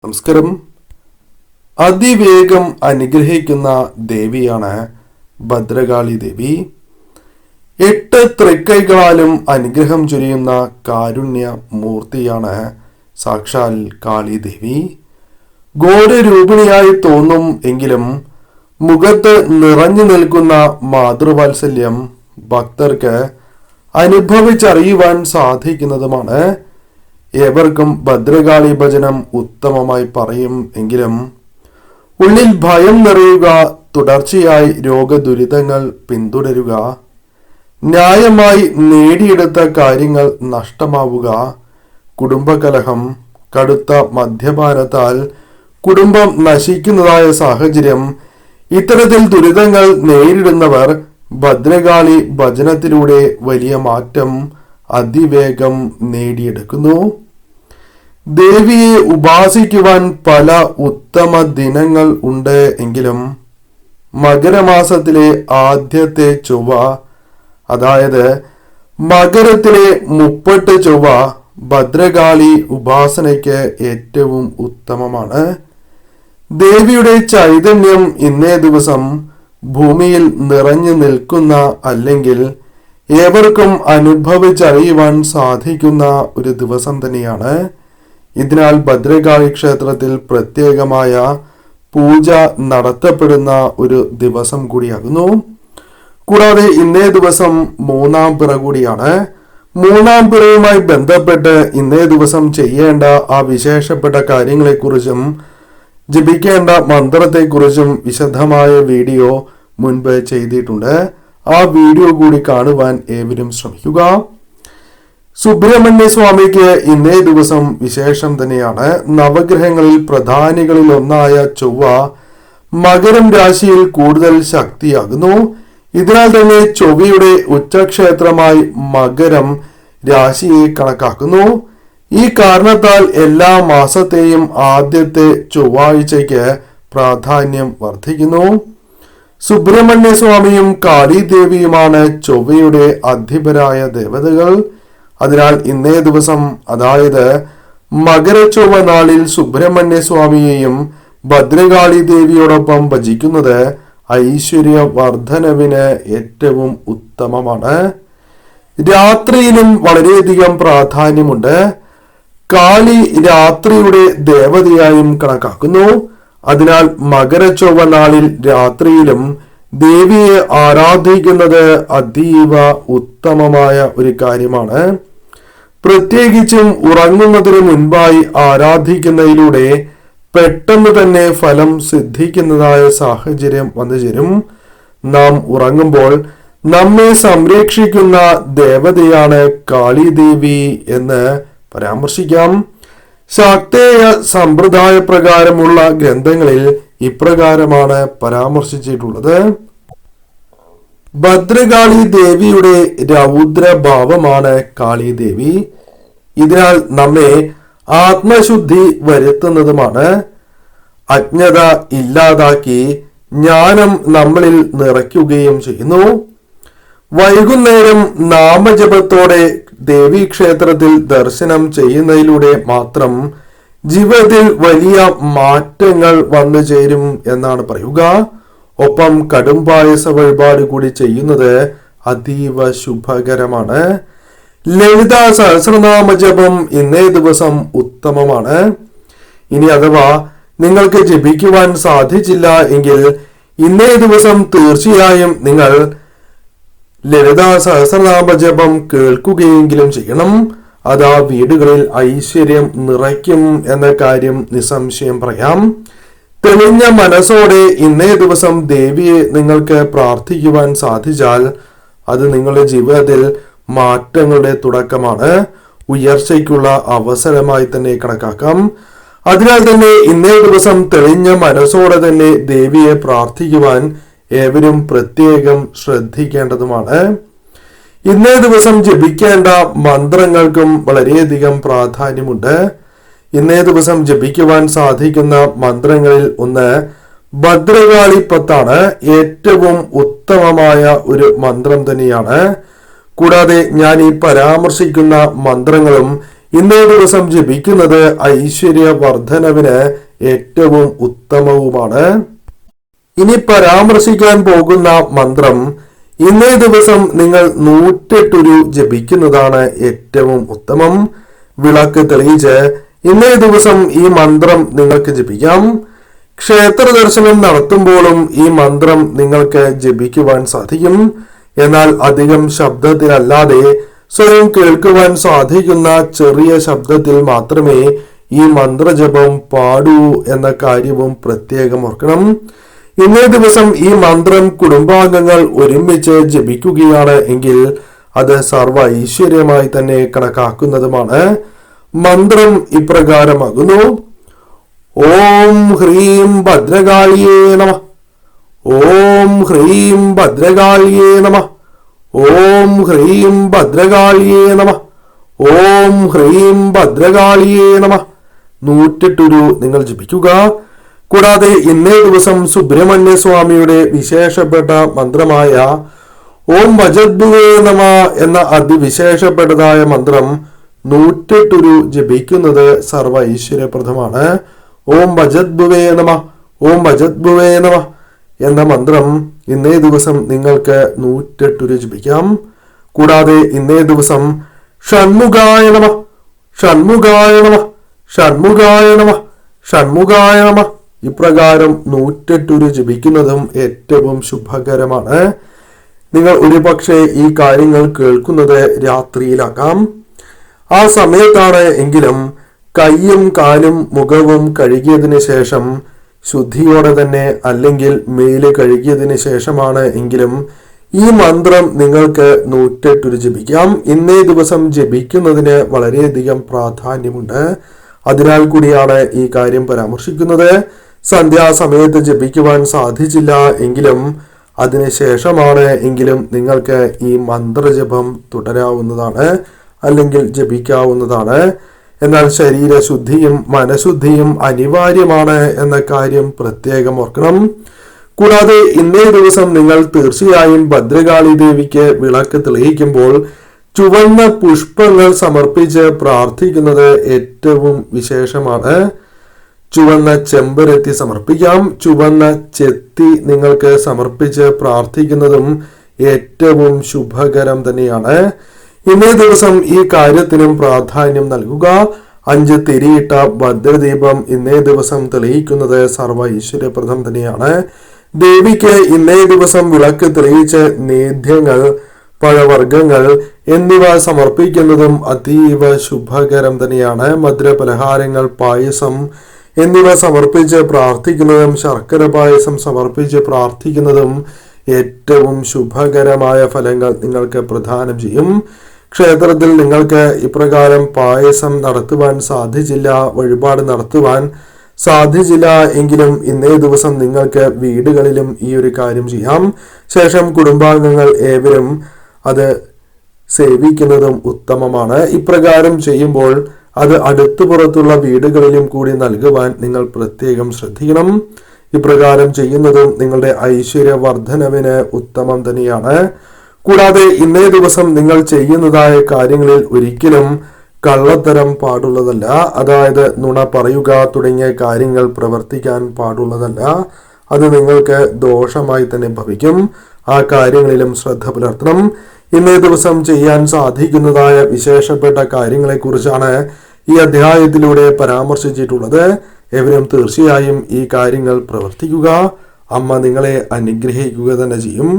നമസ്കാരം. അതിവേഗം അനുഗ്രഹിക്കുന്ന ദേവിയാണ് ഭദ്രകാളി ദേവി. 8 തൃക്കൈകളാലും അനുഗ്രഹം ചൊരിയുന്ന കാരുണ്യ മൂർത്തിയാണ് സാക്ഷാൽ കാളി ദേവി. ഘോരരൂപിണിയായി തോന്നും എങ്കിലും മുഖത്ത് നിറഞ്ഞു നിൽക്കുന്ന മാതൃവാത്സല്യം ഭക്തർക്ക് അനുഭവിച്ചറിയുവാൻ സാധിക്കുന്നതുമാണ്. ഏവർക്കും ഭദ്രകാളി ഭജനം ഉത്തമമായി പറയും എങ്കിലും ഉള്ളിൽ ഭയം നിറയുക, തുടർച്ചയായി രോഗദുരിതങ്ങൾ പിന്തുടരുക, ന്യായമായി നേടിയെടുത്ത കാര്യങ്ങൾ നഷ്ടമാവുക, കുടുംബകലഹം, കടുത്ത മദ്യപാനത്താൽ കുടുംബം നശിക്കുന്നതായ സാഹചര്യം, ഇത്തരത്തിൽ ദുരിതങ്ങൾ നേരിടുന്നവർ ഭദ്രകാളി ഭജനത്തിലൂടെ വലിയ മാറ്റം അതിവേഗം നേടിയെടുക്കുന്നു. ദേവിയെ ഉപാസിക്കുവാൻ പല ഉത്തമ ദിനങ്ങൾ ഉണ്ട് എങ്കിലും മകരമാസത്തിലെ ആദ്യത്തെ ചൊവ്വ, അതായത് മകരത്തിലെ 30 ചൊവ്വ ഭദ്രകാളി ഉപാസനയ്ക്ക് ഏറ്റവും ഉത്തമമാണ്. ദേവിയുടെ ചൈതന്യം ഇന്നേ ദിവസം ഭൂമിയിൽ നിറഞ്ഞു നിൽക്കുന്ന, അല്ലെങ്കിൽ ഏവർക്കും അനുഭവിച്ചറിയുവാൻ സാധിക്കുന്ന ഒരു ദിവസം തന്നെയാണ്. ഇതിനാൽ ഭദ്രകാളി ക്ഷേത്രത്തിൽ പ്രത്യേകമായ പൂജ നടത്തപ്പെടുന്ന ഒരു ദിവസം കൂടിയാകുന്നു. കൂടാതെ ഇന്നേ ദിവസം 3-ാം പിറ കൂടിയാണ്. 3-ാം പിറയുമായി ബന്ധപ്പെട്ട് ഇന്നേ ദിവസം ചെയ്യേണ്ട ആ വിശേഷപ്പെട്ട കാര്യങ്ങളെക്കുറിച്ചും ജപിക്കേണ്ട മന്ത്രത്തെക്കുറിച്ചും വിശദമായ വീഡിയോ മുൻപ് ചെയ്തിട്ടുണ്ട്. ആ വീഡിയോ കൂടി കാണുവാൻ ഏവരും ശ്രമിക്കുക. സുബ്രഹ്മണ്യ സ്വാമിക്ക് ഇന്നേ ദിവസം വിശേഷം തന്നെയാണ്. നവഗ്രഹങ്ങളിൽ പ്രധാനികളിൽ ഒന്നായ ചൊവ്വ മകരം രാശിയിൽ കൂടുതൽ ശക്തിയാകുന്നു. ഇതിനാൽ തന്നെ ചൊവ്വയുടെ ഉച്ചക്ഷേത്രമായി മകരം രാശിയെ കണക്കാക്കുന്നു. ഈ കാരണത്താൽ എല്ലാ മാസത്തെയും ആദ്യത്തെ ചൊവ്വാഴ്ചയ്ക്ക് പ്രാധാന്യം വർദ്ധിക്കുന്നു. സുബ്രഹ്മണ്യ സ്വാമിയും കാളീദേവിയുമാണ് ചൊവ്വയുടെ അധിപരായ ദേവതകൾ. അതിനാൽ ഇന്നേ ദിവസം, അതായത് മകരച്ചൊവ്വ നാളിൽ സുബ്രഹ്മണ്യ സ്വാമിയെയും ഭദ്രകാളി ദേവിയോടൊപ്പം ഭജിക്കുന്നത് ഐശ്വര്യ വർധനവിന് ഏറ്റവും ഉത്തമമാണ്. രാത്രിയിലും വളരെയധികം പ്രാധാന്യമുണ്ട്. കാളി രാത്രിയുടെ ദേവതയായും കണക്കാക്കുന്നു. അതിനാൽ മകരച്ചൊവ്വ നാളിൽ രാത്രിയിലും ദേവിയെ ആരാധിക്കുന്നത് അതീവ ഉത്തമമായ ഒരു കാര്യമാണ്. പ്രത്യേകിച്ചും ഉറങ്ങുന്നതിന് മുൻപായി ആരാധിക്കുന്നതിലൂടെ പെട്ടെന്ന് തന്നെ ഫലം സിദ്ധിക്കുന്നതായ സാഹചര്യം വന്നു ചേരും. നാം ഉറങ്ങുമ്പോൾ നമ്മെ സംരക്ഷിക്കുന്ന ദേവതയാണ് കാളീദേവി എന്ന് പരാമർശിക്കാം. ശാക്തേയ സമ്പ്രദായ പ്രകാരമുള്ള ഗ്രന്ഥങ്ങളിൽ ഇപ്രകാരമാണ് പരാമർശിച്ചിട്ടുള്ളത്. ഭദ്രകാളി ദേവിയുടെ രൗദ്രഭാവമാണ് കാളീദേവി. ഇതിനാൽ നമ്മെ ആത്മശുദ്ധി വരുത്തുന്നതുമാണ്. അജ്ഞത ഇല്ലാതാക്കി ജ്ഞാനം നമ്മളിൽ നിറയ്ക്കുകയും ചെയ്യുന്നു. വൈകുന്നേരം നാമജപത്തോടെ ദേവീക്ഷേത്രത്തിൽ ദർശനം ചെയ്യുന്നതിലൂടെ മാത്രം ജീവിതത്തിൽ വലിയ മാറ്റങ്ങൾ വന്നു ചേരും എന്നാണ് പറയുക. ഒപ്പം കടുംപായസ വഴിപാട് കൂടി ചെയ്യുന്നത് അതീവ ശുഭകരമാണ്. ലളിത സഹസ്രനാമ ജപം ഇന്നേ ദിവസം ഉത്തമമാണ്. ഇനി അഥവാ നിങ്ങൾക്ക് ജപിക്കുവാൻ സാധിച്ചില്ല എങ്കിൽ ഇന്നേ ദിവസം തീർച്ചയായും നിങ്ങൾ ലളിത സഹസ്രനാമ ജപം കേൾക്കുകയെങ്കിലും ചെയ്യണം. അത് ആ വീടുകളിൽ ഐശ്വര്യം നിറയ്ക്കും എന്ന കാര്യം നിസ്സംശയം പറയാം. തെളിഞ്ഞ മനസ്സോടെ ഇന്നേ ദിവസം ദേവിയെ നിങ്ങൾക്ക് പ്രാർത്ഥിക്കുവാൻ സാധിച്ചാൽ അത് നിങ്ങളുടെ ജീവിതത്തിൽ മാറ്റങ്ങളുടെ തുടക്കമാണ്. ഉയർച്ചയ്ക്കുള്ള അവസരമായി തന്നെ കണക്കാക്കാം. അതിനാൽ തന്നെ ഇന്നേ ദിവസം തെളിഞ്ഞ മനസ്സോടെ തന്നെ ദേവിയെ പ്രാർത്ഥിക്കുവാൻ ഏവരും പ്രത്യേകം ശ്രദ്ധിക്കേണ്ടതുമാണ്. ഇന്നേ ദിവസം ജപിക്കേണ്ട മന്ത്രങ്ങൾക്കും വളരെയധികം പ്രാധാന്യമുണ്ട്. ഇന്നേ ദിവസം ജപിക്കുവാൻ സാധിക്കുന്ന മന്ത്രങ്ങളിൽ ഒന്ന് ഭദ്രകാളി പത്താണ്. ഏറ്റവും ഉത്തമമായ ഒരു മന്ത്രം തന്നെയാണ്. കൂടാതെ ഞാൻ ഈ പരാമർശിക്കുന്ന മന്ത്രങ്ങളും ഇന്നേ ദിവസം ജപിക്കുന്നത് ഐശ്വര്യവർദ്ധനവിന് ഏറ്റവും ഉത്തമവുമാണ്. ഇനി പരാമർശിക്കാൻ പോകുന്ന മന്ത്രം, ഇന്നേ ദിവസം നിങ്ങൾ 108 ജപിക്കുന്നതാണ് ഏറ്റവും ഉത്തമം. വിളക്ക് തെളിയിച്ച് ഇന്നേ ദിവസം ഈ മന്ത്രം നിങ്ങൾക്ക് ജപിക്കാം. ക്ഷേത്ര ദർശനം നടത്തുമ്പോഴും ഈ മന്ത്രം നിങ്ങൾക്ക് ജപിക്കുവാൻ സാധിക്കും. എന്നാൽ അധികം ശബ്ദത്തിലല്ലാതെ സ്വയം കേൾക്കുവാൻ സാധിക്കുന്ന ചെറിയ ശബ്ദത്തിൽ മാത്രമേ ഈ മന്ത്രജപം പാടൂ എന്ന കാര്യവും പ്രത്യേകം ഓർക്കണം. ഇന്നേ ദിവസം ഈ മന്ത്രം കുടുംബാംഗങ്ങൾ ഒരുമിച്ച് ജപിക്കുകയാണ് എങ്കിൽ അത് സർവ ഐശ്വര്യമായി തന്നെ കണക്കാക്കുന്നതുമാണ്. മന്ത്രം ഇപ്രകാരമാകുന്നു: ഓം ഹ്രീം ഭദ്രകാളിയേ നമഃ. ഓം ഹ്രീം ഭദ്രകാളിയേ നമഃ. ഓം ഹ്രീം ഭദ്രകാളിയേ നമഃ. ഓം ഹ്രീം ഭദ്രകാളിയേ നമഃ. 108 നിങ്ങൾ ജപിക്കുക. കൂടാതെ ഇന്നേ ദിവസം സുബ്രഹ്മണ്യ സ്വാമിയുടെ വിശേഷപ്പെട്ട മന്ത്രമായ ഓം ഭജദ്ഭുവേ നമ എന്ന അതിവിശേഷപ്പെട്ടതായ മന്ത്രം 108 ജപിക്കുന്നത് സർവ ഐശ്വര്യപ്രദമാണ്. ഓം ഭജദ്ഭുവേ നമ, ഓം ഭജദ്ഭുവേ നമ എന്ന മന്ത്രം ഇന്നേ ദിവസം നിങ്ങൾക്ക് 108 ജപിക്കാം. കൂടാതെ ഇന്നേ ദിവസം ഷൺമുഖായ നമ, ഷൺമുഖായ നമ, ഷൺമുഖായ നമ, ഷൺമുഖായ നമ ഇപ്രകാരം 108 ജപിക്കുന്നതും ഏറ്റവും ശുഭകരമാണ്. നിങ്ങൾ ഒരുപക്ഷെ ഈ കാര്യങ്ങൾ കേൾക്കുന്നത് രാത്രിയിലാകാം. ആ സമയത്താണ് എങ്കിലും കൈയും കാലും മുഖവും കഴുകിയതിനു ശേഷം ശുദ്ധിയോടെ തന്നെ, അല്ലെങ്കിൽ മേല് കഴുകിയതിനു ശേഷമാണ് എങ്കിലും ഈ മന്ത്രം നിങ്ങൾക്ക് 108 ജപിക്കാം. ഇന്നേ ദിവസം ജപിക്കുന്നതിന് വളരെയധികം പ്രാധാന്യമുണ്ട്. അതിനാൽ കൂടിയാണ് ഈ കാര്യം പരാമർശിക്കുന്നത്. സന്ധ്യാസമയത്ത് ജപിക്കുവാൻ സാധിച്ചില്ല എങ്കിലും അതിനുശേഷമാണ് എങ്കിലും നിങ്ങൾക്ക് ഈ മന്ത്രജപം തുടരാവുന്നതാണ്, അല്ലെങ്കിൽ ജപിക്കാവുന്നതാണ്. എന്നാൽ ശരീരശുദ്ധിയും മനഃശുദ്ധിയും അനിവാര്യമാണ് എന്ന കാര്യം പ്രത്യേകം ഓർക്കണം. കൂടാതെ ഇന്നേ ദിവസം നിങ്ങൾ തീർച്ചയായും ഭദ്രകാളി ദേവിക്ക് വിളക്ക് തെളിയിക്കുമ്പോൾ ചുവന്ന പുഷ്പങ്ങൾ സമർപ്പിച്ച് പ്രാർത്ഥിക്കുന്നത് ഏറ്റവും വിശേഷമാണ്. ചുവന്ന ചെമ്പരത്തി സമർപ്പിക്കാം. ചുവന്ന ചെത്തി നിങ്ങൾക്ക് സമർപ്പിച്ച് പ്രാർത്ഥിക്കുന്നതും ഏറ്റവും ശുഭകരം തന്നെയാണ്. ഇന്നേ ദിവസം ഈ കാര്യത്തിനും പ്രാധാന്യം നൽകുക. 5 തിരിയിട്ട ഭദ്രദീപം ഇന്നേ ദിവസം തെളിയിക്കുന്നത് സർവ ഐശ്വര്യപ്രദം തന്നെയാണ്. ദേവിക്ക് ഇന്നേ ദിവസം വിളക്ക് തെളിയിച്ച് നേദ്യങ്ങൾ, പഴവർഗ്ഗങ്ങൾ എന്നിവ സമർപ്പിക്കുന്നതും അതീവ ശുഭകരം തന്നെയാണ്. മധുരപലഹാരങ്ങൾ, പായസം എന്നിവ സമർപ്പിച്ച് പ്രാർത്ഥിക്കുന്നതും ശർക്കര പായസം സമർപ്പിച്ച് പ്രാർത്ഥിക്കുന്നതും ഏറ്റവും ശുഭകരമായ ഫലങ്ങൾ നിങ്ങൾക്ക് പ്രദാനം ചെയ്യും. ക്ഷേത്രത്തിൽ നിങ്ങൾക്ക് ഇപ്രകാരം പായസം നടത്തുവാൻ സാധിച്ചില്ല, വഴിപാട് നടത്തുവാൻ സാധിച്ചില്ല എങ്കിലും ഇന്നേ ദിവസം നിങ്ങൾക്ക് വീടുകളിലും ഈ ഒരു കാര്യം ചെയ്യാം. ശേഷം കുടുംബാംഗങ്ങൾ ഏവരും അത് സേവിക്കുന്നതും ഉത്തമമാണ്. ഇപ്രകാരം ചെയ്യുമ്പോൾ അത് അടുത്തുപുറത്തുള്ള വീടുകളിലും കൂടി നൽകുവാൻ നിങ്ങൾ പ്രത്യേകം ശ്രദ്ധിക്കണം. ഇപ്രകാരം ചെയ്യുന്നതും നിങ്ങളുടെ ഐശ്വര്യവർദ്ധനവിന് ഉത്തമം തന്നെയാണ്. കൂടാതെ ഇന്നേ ദിവസം നിങ്ങൾ ചെയ്യുന്നതായ കാര്യങ്ങളിൽ ഒരിക്കലും കള്ളത്തരം പാടുള്ളതല്ല. അതായത് നുണ പറയുക തുടങ്ങിയ കാര്യങ്ങൾ പ്രവർത്തിക്കാൻ പാടുള്ളതല്ല. അത് നിങ്ങൾക്ക് ദോഷമായി തന്നെ ഭവിക്കും. ആ കാര്യങ്ങളിലും ശ്രദ്ധ പുലർത്തണം. ഇന്നേ ദിവസം ചെയ്യാൻ സാധിക്കുന്നതായ വിശേഷപ്പെട്ട കാര്യങ്ങളെക്കുറിച്ചാണ് ഈ അധ്യായത്തിലൂടെ പരാമർശിച്ചിട്ടുള്ളത്. എവരും തീർച്ചയായും ഈ കാര്യങ്ങൾ പ്രവർത്തിക്കുക. അമ്മ നിങ്ങളെ അനുഗ്രഹിക്കുക തന്നെ ചെയ്യും.